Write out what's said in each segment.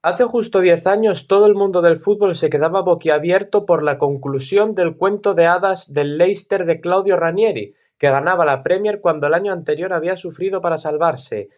Hace justo 10 años todo el mundo del fútbol se quedaba boquiabierto por la conclusión del cuento de hadas del Leicester de Claudio Ranieri, que ganaba la Premier cuando el año anterior había sufrido para salvarse.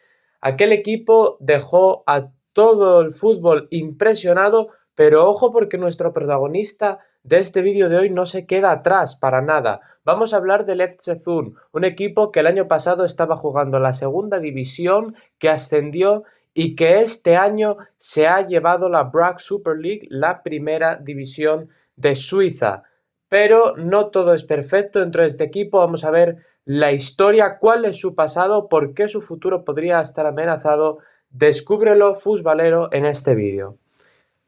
Aquel equipo dejó a todo el fútbol impresionado, pero ojo porque nuestro protagonista de este vídeo de hoy no se queda atrás para nada. Vamos a hablar del FC Thun, un equipo que el año pasado estaba jugando la segunda división, que ascendió y que este año se ha llevado la BRAC Super League, la primera división de Suiza. Pero no todo es perfecto dentro de este equipo. Vamos a ver la historia, cuál es su pasado, por qué su futuro podría estar amenazado. Descúbrelo, futbolero, en este vídeo.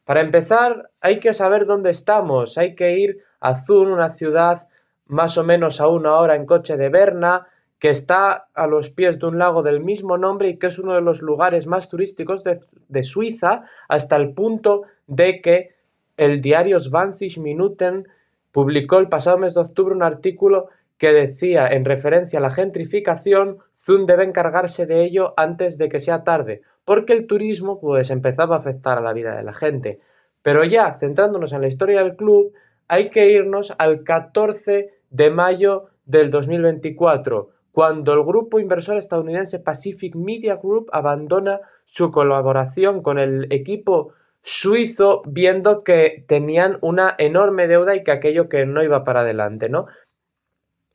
Para empezar, hay que saber dónde estamos. Hay que ir a Thun, una ciudad más o menos a 1 hora en coche de Berna, que está a los pies de un lago del mismo nombre y que es uno de los lugares más turísticos de Suiza, hasta el punto de que el diario 20 Minuten publicó el pasado mes de octubre un artículo que decía, en referencia a la gentrificación, Thun debe encargarse de ello antes de que sea tarde, porque el turismo pues empezaba a afectar a la vida de la gente. Pero ya, centrándonos en la historia del club, hay que irnos al 14 de mayo del 2024, cuando el grupo inversor estadounidense Pacific Media Group abandona su colaboración con el equipo suizo, viendo que tenían una enorme deuda y que aquello que no iba para adelante, ¿no?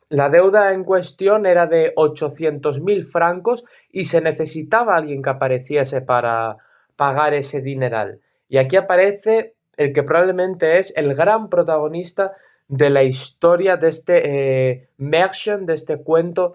La deuda en cuestión era de 800.000 francos y se necesitaba alguien que apareciese para pagar ese dineral. Y aquí aparece el que probablemente es el gran protagonista de la historia de este Märchen, de este cuento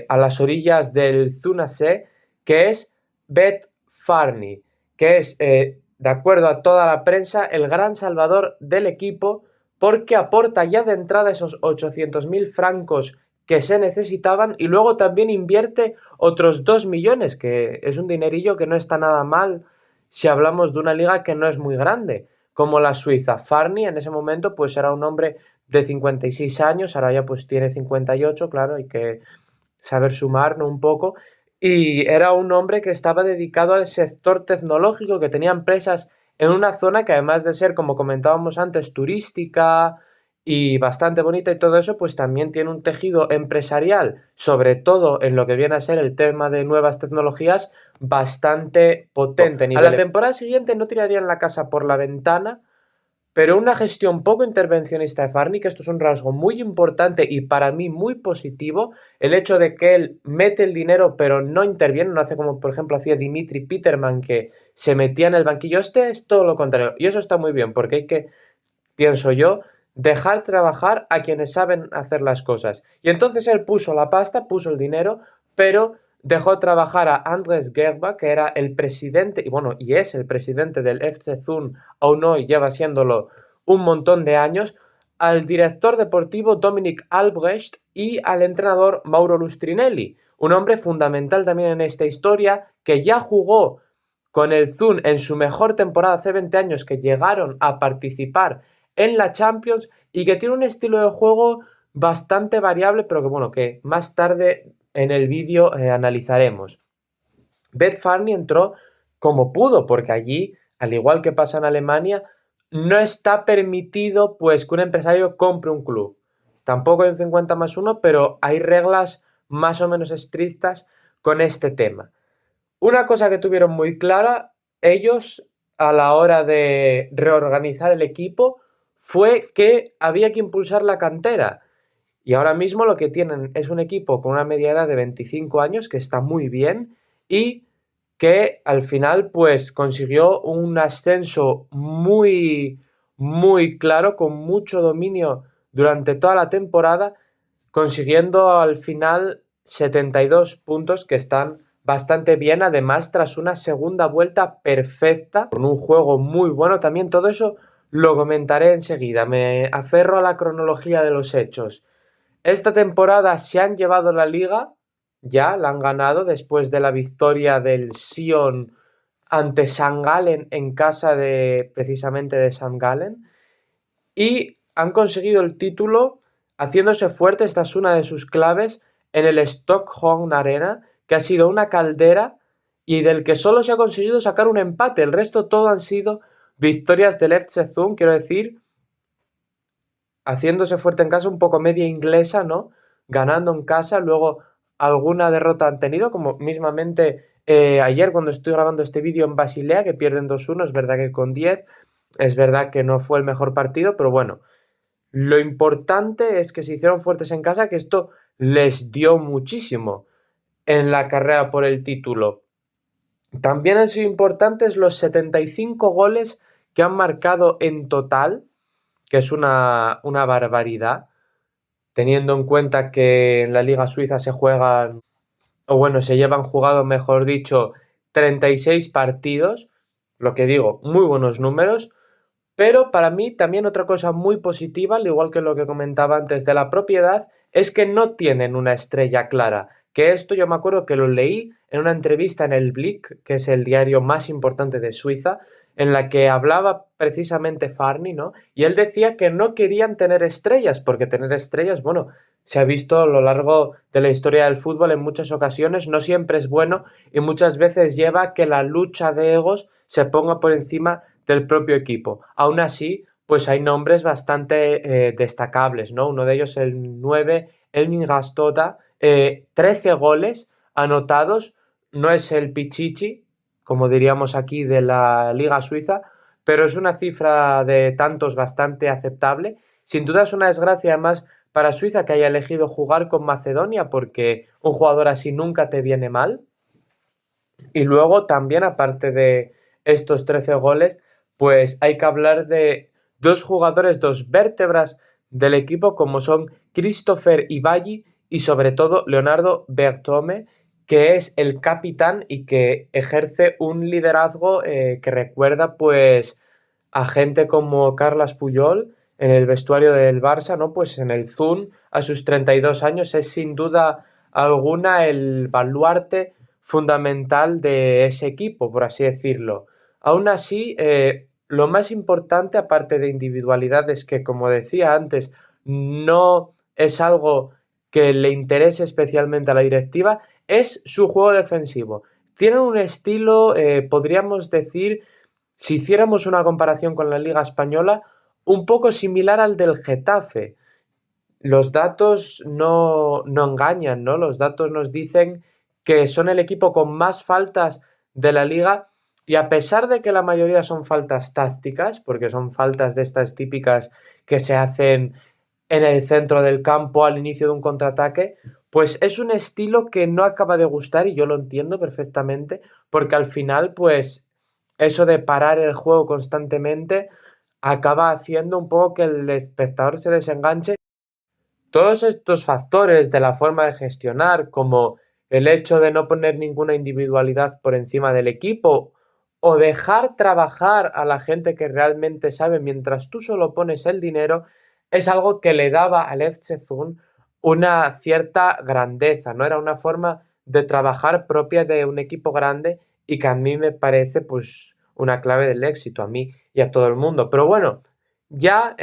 a las orillas del Zunasee, que es Beth Farney, que es, de acuerdo a toda la prensa, el gran salvador del equipo, porque aporta ya de entrada esos 800.000 francos que se necesitaban y luego también invierte otros 2 millones, que es un dinerillo que no está nada mal si hablamos de una liga que no es muy grande, como la Suiza. Farney en ese momento pues era un hombre de 56 años, ahora ya pues tiene 58, claro, hay que saber sumar, ¿no? Un poco. Y era un hombre que estaba dedicado al sector tecnológico, que tenía empresas en una zona que además de ser, como comentábamos antes, turística y bastante bonita y todo eso, pues también tiene un tejido empresarial, sobre todo en lo que viene a ser el tema de nuevas tecnologías, bastante potente. A la temporada siguiente no tirarían la casa por la ventana, pero una gestión poco intervencionista de Farney, que esto es un rasgo muy importante y para mí muy positivo, el hecho de que él mete el dinero pero no interviene, no hace como por ejemplo hacía Dimitri Peterman, que se metía en el banquillo. Este es todo lo contrario y eso está muy bien porque hay que, pienso yo, dejar trabajar a quienes saben hacer las cosas. Y entonces él puso la pasta, puso el dinero, pero dejó trabajar a Andres Gerba, que era el presidente, y bueno, y es el presidente del FC Thun, aún hoy lleva siéndolo un montón de años, al director deportivo Dominic Albrecht y al entrenador Mauro Lustrinelli, un hombre fundamental también en esta historia, que ya jugó con el Thun en su mejor temporada hace 20 años, que llegaron a participar en la Champions y que tiene un estilo de juego bastante variable, pero que bueno, que más tarde en el vídeo analizaremos. Beth Farney entró como pudo, porque allí, al igual que pasa en Alemania, no está permitido pues que un empresario compre un club. Tampoco hay un 50+1, pero hay reglas más o menos estrictas con este tema. Una cosa que tuvieron muy clara ellos a la hora de reorganizar el equipo fue que había que impulsar la cantera. Y ahora mismo lo que tienen es un equipo con una media edad de 25 años, que está muy bien, y que al final pues consiguió un ascenso muy, muy claro, con mucho dominio durante toda la temporada, consiguiendo al final 72 puntos, que están bastante bien, además tras una segunda vuelta perfecta, con un juego muy bueno también. Todo eso lo comentaré enseguida, me aferro a la cronología de los hechos. Esta temporada se han llevado la liga, ya la han ganado después de la victoria del Sion ante St. Gallen en casa de precisamente de St. Gallen, y han conseguido el título haciéndose fuerte. Esta es una de sus claves en el Stockholm Arena, que ha sido una caldera y del que solo se ha conseguido sacar un empate. El resto todo han sido victorias del FC Thun, quiero decir, haciéndose fuerte en casa, un poco media inglesa, ¿no? Ganando en casa, luego alguna derrota han tenido, como mismamente ayer cuando estoy grabando este vídeo en Basilea, que pierden 2-1, es verdad que con 10, es verdad que no fue el mejor partido, pero bueno, lo importante es que se hicieron fuertes en casa, que esto les dio muchísimo en la carrera por el título. También han sido importantes los 75 goles que han marcado en total, que es una barbaridad, teniendo en cuenta que en la Liga Suiza se juegan, o bueno, se llevan jugado, mejor dicho, 36 partidos, lo que digo, muy buenos números, pero para mí también otra cosa muy positiva, al igual que lo que comentaba antes de la propiedad, es que no tienen una estrella clara. Que esto yo me acuerdo que lo leí en una entrevista en el Blick, que es el diario más importante de Suiza, en la que hablaba precisamente Farni, ¿no? Y él decía que no querían tener estrellas, porque tener estrellas, bueno, se ha visto a lo largo de la historia del fútbol en muchas ocasiones, no siempre es bueno y muchas veces lleva a que la lucha de egos se ponga por encima del propio equipo. Aún así, pues hay nombres bastante destacables, ¿no? Uno de ellos, el 9, Elmin Gastota, 13 goles anotados, no es el Pichichi, como diríamos aquí, de la Liga Suiza, pero es una cifra de tantos bastante aceptable. Sin duda es una desgracia además para Suiza que haya elegido jugar con Macedonia, porque un jugador así nunca te viene mal. Y luego también, aparte de estos 13 goles, pues hay que hablar de dos jugadores, dos vértebras del equipo, como son Christopher Iballi y sobre todo Leonardo Bertome, que es el capitán y que ejerce un liderazgo que recuerda pues a gente como Carles Puyol en el vestuario del Barça, ¿no? Pues en el Zun, a sus 32 años, es sin duda alguna el baluarte fundamental de ese equipo, por así decirlo. Aún así, lo más importante, aparte de individualidades que, como decía antes, no es algo que le interese especialmente a la directiva, es su juego defensivo. Tienen un estilo, podríamos decir, si hiciéramos una comparación con la Liga Española, un poco similar al del Getafe. Los datos no engañan, ¿no? Los datos nos dicen que son el equipo con más faltas de la liga y a pesar de que la mayoría son faltas tácticas, porque son faltas de estas típicas que se hacen en el centro del campo al inicio de un contraataque, pues es un estilo que no acaba de gustar y yo lo entiendo perfectamente, porque al final, pues eso de parar el juego constantemente acaba haciendo un poco que el espectador se desenganche. Todos estos factores de la forma de gestionar, como el hecho de no poner ninguna individualidad por encima del equipo o dejar trabajar a la gente que realmente sabe mientras tú solo pones el dinero, es algo que le daba al FC Thun una cierta grandeza, ¿no? Era una forma de trabajar propia de un equipo grande y que a mí me parece pues una clave del éxito, a mí y a todo el mundo. Pero bueno, ya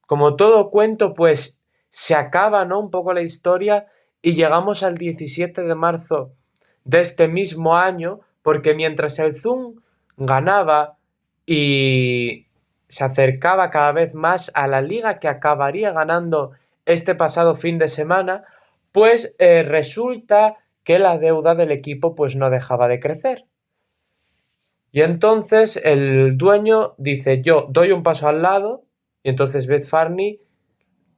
como todo cuento, pues se acaba, ¿no? Un poco la historia y llegamos al 17 de marzo de este mismo año, porque mientras el Zoom ganaba y se acercaba cada vez más a la liga que acabaría ganando este pasado fin de semana, pues resulta que la deuda del equipo pues no dejaba de crecer. Y entonces el dueño dice, yo doy un paso al lado, y entonces Beth Farney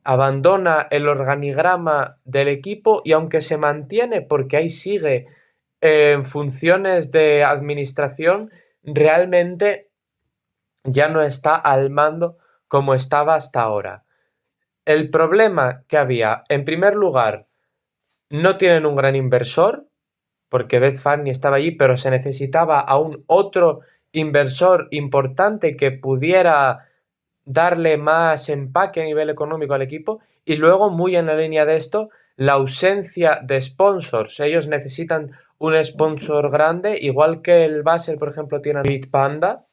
abandona el organigrama del equipo y aunque se mantiene porque ahí sigue en funciones de administración, realmente ya no está al mando como estaba hasta ahora. El problema que había, en primer lugar, no tienen un gran inversor, porque Beth Fanny estaba allí, pero se necesitaba a un otro inversor importante que pudiera darle más empaque a nivel económico al equipo. Y luego, muy en la línea de esto, la ausencia de sponsors. Ellos necesitan un sponsor grande, igual que el Basel, por ejemplo, tiene a Bitpanda,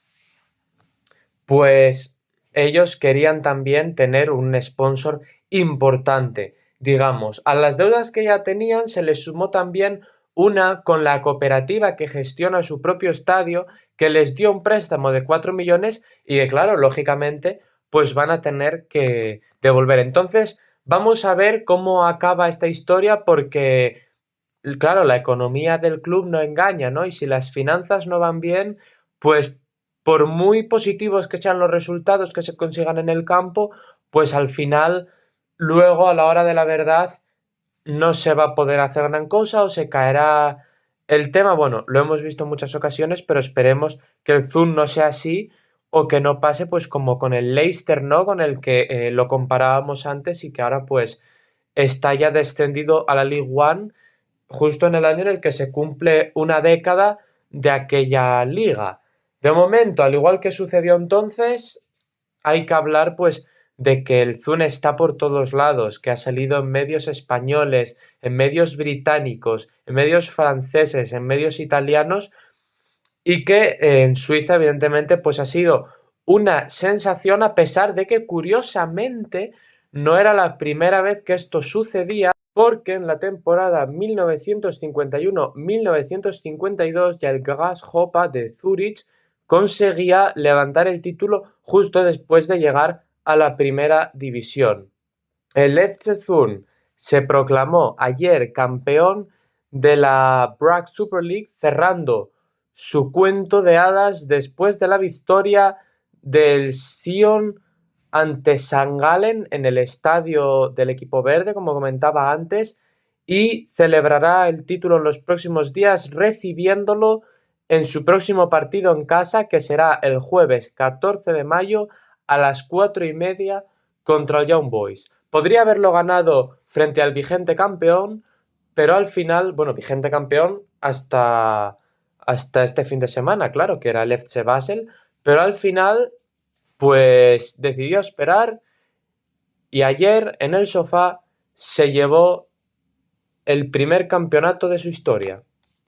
pues ellos querían también tener un sponsor importante. Digamos, a las deudas que ya tenían se les sumó también una con la cooperativa que gestiona su propio estadio, que les dio un préstamo de 4 millones y que, claro, lógicamente, pues van a tener que devolver. Entonces, vamos a ver cómo acaba esta historia porque, claro, la economía del club no engaña, ¿no? Y si las finanzas no van bien, pues por muy positivos que sean los resultados que se consigan en el campo, pues al final, luego a la hora de la verdad, no se va a poder hacer gran cosa o se caerá el tema. Bueno, lo hemos visto en muchas ocasiones, pero esperemos que el Zoom no sea así o que no pase pues como con el Leicester, ¿no? Con el que lo comparábamos antes y que ahora pues está ya descendido a la League One justo en el año en el que se cumple una década de aquella liga. De momento, al igual que sucedió entonces, hay que hablar pues de que el Zoom está por todos lados, que ha salido en medios españoles, en medios británicos, en medios franceses, en medios italianos y que en Suiza evidentemente pues ha sido una sensación a pesar de que curiosamente no era la primera vez que esto sucedía porque en la temporada 1951-1952 ya el Grasshopper de Zurich conseguía levantar el título justo después de llegar a la primera división. El FC Thun se proclamó ayer campeón de la BRAC Super League cerrando su cuento de hadas después de la victoria del Sion ante St. Gallen en el estadio del equipo verde, como comentaba antes, y celebrará el título en los próximos días recibiéndolo en su próximo partido en casa, que será el jueves 14 de mayo a las 4:30 contra el Young Boys. Podría haberlo ganado frente al vigente campeón, pero al final, bueno, vigente campeón hasta este fin de semana, claro, que era el FC Basel, pero al final, pues decidió esperar y ayer en el sofá se llevó el primer campeonato de su historia.